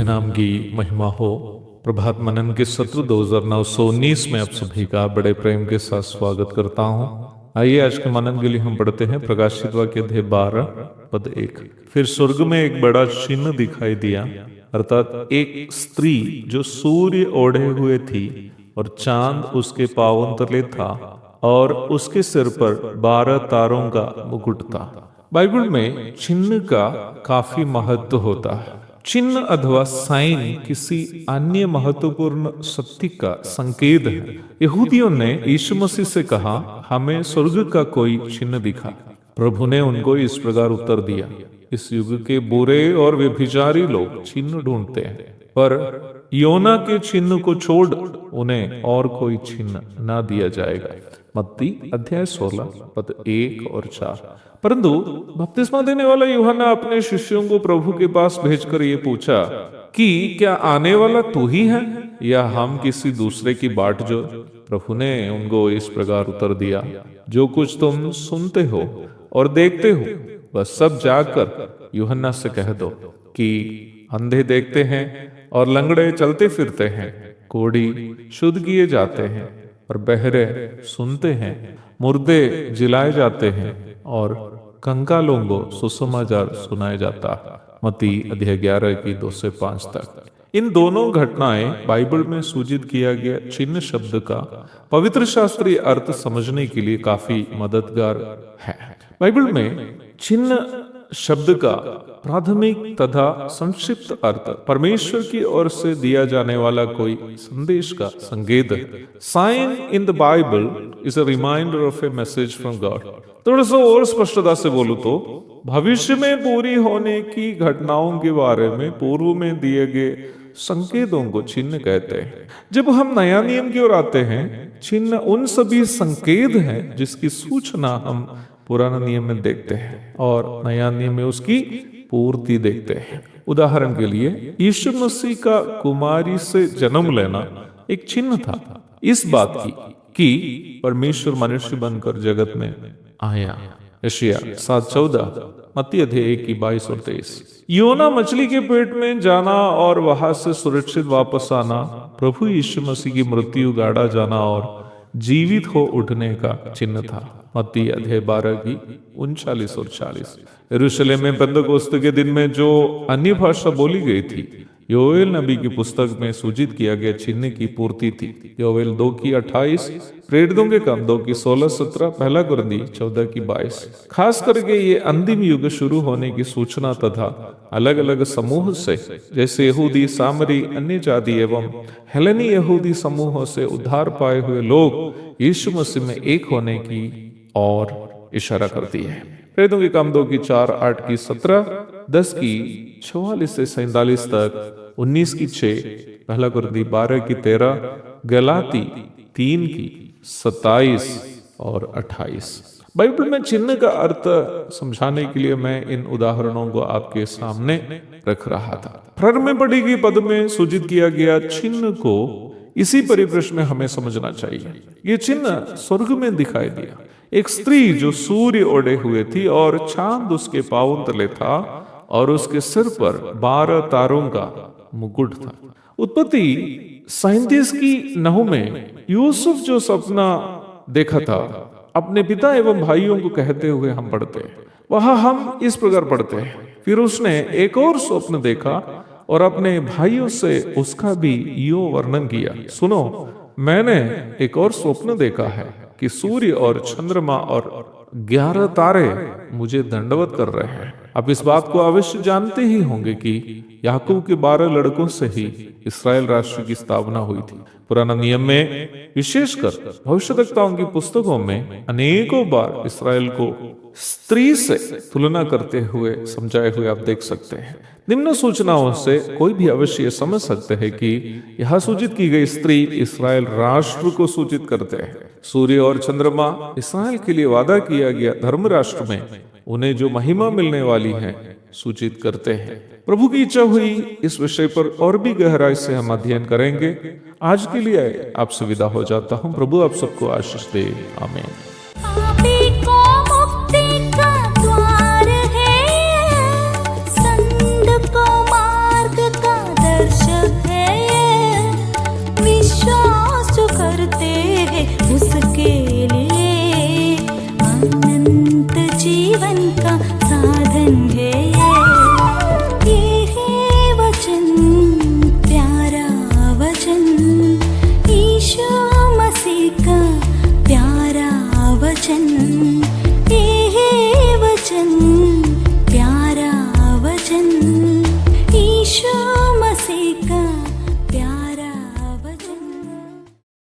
नाम की महिमा हो। प्रभात मनन के सत्र 2919 में आप सभी का बड़े प्रेम के साथ स्वागत करता हूं। आइए आज के मनन के लिए हम पढ़ते हैं प्रकाशित वाक्य अध्याय 12 पद 1। फिर स्वर्ग में एक बड़ा चिन्ह दिखाई दिया, अर्थात एक स्त्री जो सूर्य ओढ़े हुए थी और चांद उसके पांवों तले था और उसके सिर पर 12 तारों का मुकुट था। बाइबल में चिन्ह का काफी महत्व होता है। चिन्ह अथवा साइन किसी अन्य महत्वपूर्ण सत्य का संकेत है। यहूदियों ने यीशु मसीह से कहा, हमें स्वर्ग का कोई चिन्ह दिखा। प्रभु ने उनको इस प्रकार उत्तर दिया, इस युग के बुरे और व्यभिचारी लोग चिन्ह ढूंढते हैं, पर योना के चिन्ह को छोड़ उन्हें और कोई चिन्ह ना दिया जाएगा। मत्ती अध्याय 16 पद 1 और 4। परंतु बपतिस्मा देने वाला यूहन्ना अपने शिष्यों को प्रभु के पास भेजकर ये पूछा कि क्या आने वाला तू ही है या हम किसी दूसरे की बाट जो? प्रभु ने उनको इस प्रकार उत्तर दिया, जो कुछ तुम सुनते हो और देखते हो वह सब जाकर यूहन्ना से कह दो कि अंधे देखते हैं और लंगड़े चलते फिरते हैं, कोढ़ी शुद्ध किए जाते हैं और बहरे सुनते हैं, मुर्दे जिलाए जाते हैं और कंगालों को सुसमाचार सुनाया जाता। मत्ती अध्याय 11 की 2 से 5 तक। इन दोनों घटनाएं बाइबल में सूचित किया गया चिन्ह शब्द का पवित्र शास्त्रीय अर्थ समझने के लिए काफी मददगार है। बाइबल में चिन्ह शब्द का प्राथमिक तथा संक्षिप्त अर्थ परमेश्वर की ओर से दिया जाने वाला कोई संदेश का संकेत है। Sign in the Bible is a reminder of a message from God. थोड़ा सा और स्पष्टता से बोलूं तो भविष्य में पूरी होने की घटनाओं के बारे में पूर्व में दिए गए संकेतों को चिन्ह कहते हैं। जब हम नया नियम की ओर आते हैं, चिन्ह उन सभी संकेत हैं जिसकी सूचना हम पुराना नियम में देखते हैं और नया नियम में उसकी पूर्ति देखते हैं। उदाहरण के लिए यीशु मसीह का कुमारी से जन्म लेना एक चिन्ह था इस बात की कि परमेश्वर मनुष्य बनकर जगत में आया। यशायाह 7:14, मत्ती अध्याय 1 की 22 और 23। योना मछली के पेट में जाना और वहां से सुरक्षित वापस आना प्रभु यीशु मसीह की मृत्यु, गाड़ा जाना और जीवित हो उठने का चिन्ह था। मत्ती अध्याय 12 की 39 और 40। यरूशलेम में पेंतकोस्त के दिन में जो अन्य भाषा बोली गई थी, योएल नबी की पुस्तक में सूचित किया गया चिन्ह की पूर्ति थी। योएल 2 की 28, प्रेरितों के काम 2 की 16-17, पहला कुरिन्थी 14 की 22। खास करके ये अंतिम युग शुरू होने की सूचना तथा अलग अलग समूह से, जैसे यहूदी, सामरी, अन्य जाति एवं हेलेनी यहूदी समूहों से उद्धार पाए हुए लोग यीशु मसीह में एक होने की और इशारा करती है। प्रेरितों के काम 2 की 4, 8 की 17, 10 की 44 से 47 तक, 19 की 6, पहला कुरिन्थी 12 की 13, गलाती 3 की 27 और 28। बाइबल में चिन्ह का अर्थ समझाने के लिए मैं इन उदाहरणों को आपके सामने रख रहा था। प्रारंभ में पढ़ी गई पद में सूचित किया गया चिन्ह को इसी परिप्रेक्ष्य में हमें समझना चाहिए। ये चिन्ह स्वर्ग में दिखाई दिया। एक स्त्री जो सूर्य ओढ़े हुए थी और चांद उसके पांवों तले था और उसके सिर पर 12 तारों का मुकुट था। उत्पत्ति 37 की 9 में यूसुफ जो सपना देखा था अपने पिता एवं भाइयों को कहते हुए हम पढ़ते हैं। वहां हम इस प्रकार पढ़ते हैं, फिर उसने एक और स्वप्न देखा और अपने भाइयों से उसका भी यो वर्णन किया। सुनो, मैंने एक और स्वप्न देखा है कि सूर्य और चंद्रमा और 11 तारे मुझे दंडवत कर रहे हैं आप इस बात को अवश्य जानते ही होंगे कि याकूब के 12 लड़कों से ही इस्राएल राष्ट्र की स्थापना हुई थी। पुराना नियम में विशेषकर भविष्यवक्ताओं की पुस्तकों में अनेकों बार इस्राएल को स्त्री से तुलना करते हुए समझाए हुए आप देख सकते हैं। निम्न सूचनाओं से कोई भी अवश्य ये समझ सकते हैं कि यह सूचित की गई स्त्री इस्राएल राष्ट्र को सूचित करते हैं। सूर्य और चंद्रमा इस्राएल के लिए वादा किया गया धर्म राष्ट्र में उन्हें जो महिमा मिलने वाली है सूचित करते हैं। प्रभु की इच्छा हुई इस विषय पर और भी गहराई से हम अध्ययन करेंगे। आज के लिए आपसे विदा हो जाता हूं। प्रभु आप सबको आशीष दे। आमीन। उसके लिए अनंत जीवन का साधन है ये है वचन, प्यारा वचन, यीशु मसीह का प्यारा वचन। ये है वचन, प्यारा वचन, यीशु मसीह का